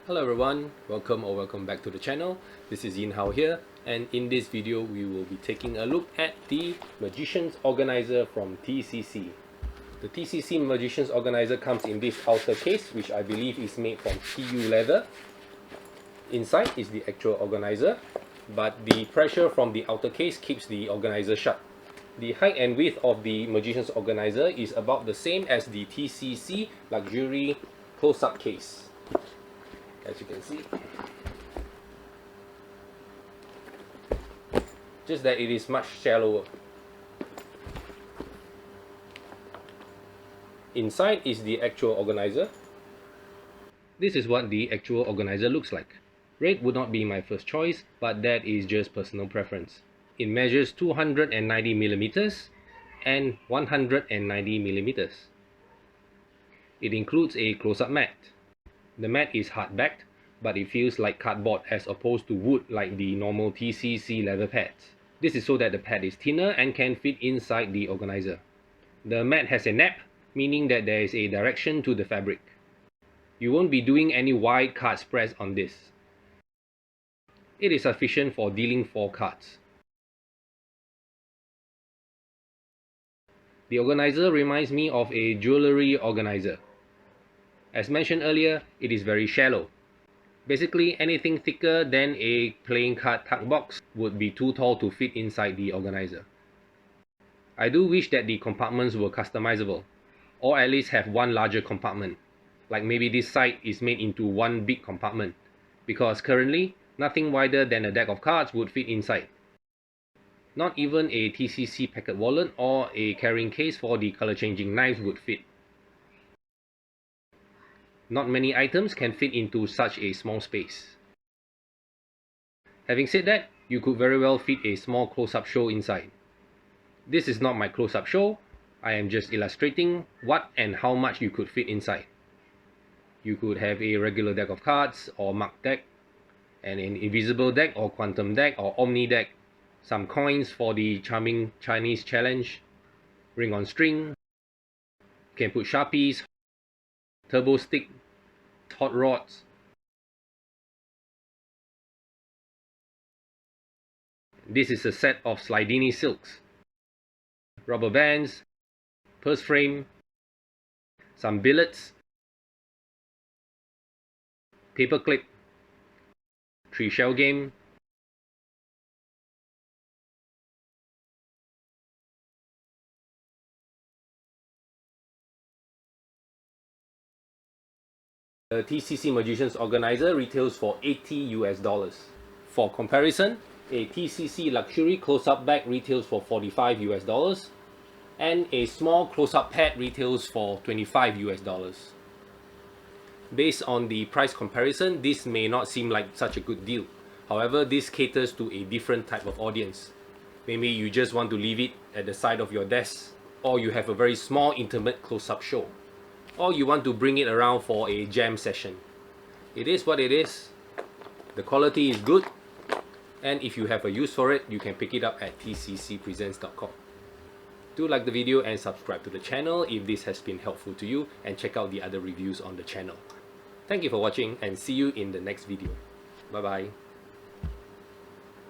Hello everyone, welcome back to the channel. This is Yin Hao here, and in this video we will be taking a look at the Magician's Organizer from TCC. The TCC Magician's Organizer comes in this outer case, which I believe is made from PU leather. Inside is the actual organizer, but the pressure from the outer case keeps the organizer shut. The height and width of the Magician's Organizer is about the same as the TCC luxury close-up case, as you can see. Just that it is much shallower. Inside is the actual organizer. This is what the actual organizer looks like. Red would not be my first choice, but that is just personal preference. It measures 290mm and 190mm. It includes a close-up mat. The mat is hard-backed, but it feels like cardboard as opposed to wood like the normal TCC leather pads. This is so that the pad is thinner and can fit inside the organizer. The mat has a nap, meaning that there is a direction to the fabric. You won't be doing any wide card spreads on this. It is sufficient for dealing 4 cards. The organizer reminds me of a jewelry organizer. As mentioned earlier, it is very shallow. Basically, anything thicker than a playing card tuck box would be too tall to fit inside the organizer. I do wish that the compartments were customizable, or at least have one larger compartment. Like maybe this side is made into one big compartment, because currently, nothing wider than a deck of cards would fit inside. Not even a TCC pocket wallet or a carrying case for the color changing knives would fit. Not many items can fit into such a small space. Having said that, you could very well fit a small close-up show inside. This is not my close-up show, I am just illustrating what and how much you could fit inside. You could have a regular deck of cards or marked deck, and an invisible deck or quantum deck or omni deck, some coins for the charming Chinese challenge, ring on string, you can put sharpies, turbo stick, hot rods. This is a set of Slidini silks, rubber bands, purse frame, some billets, paper clip, 3 shell game, The TCC Magician's Organizer retails for $80 US. For comparison, a TCC luxury close-up bag retails for $45 US, and a small close-up pad retails for $25 US. Based on the price comparison, this may not seem like such a good deal. However, this caters to a different type of audience. Maybe you just want to leave it at the side of your desk, or you have a very small intimate close-up show, or you want to bring it around for a jam session. It is what it is. The quality is good, and if you have a use for it, you can pick it up at tccpresents.com. Do like the video and subscribe to the channel if this has been helpful to you, and check out the other reviews on the channel. Thank you for watching, and see you in the next video. Bye bye.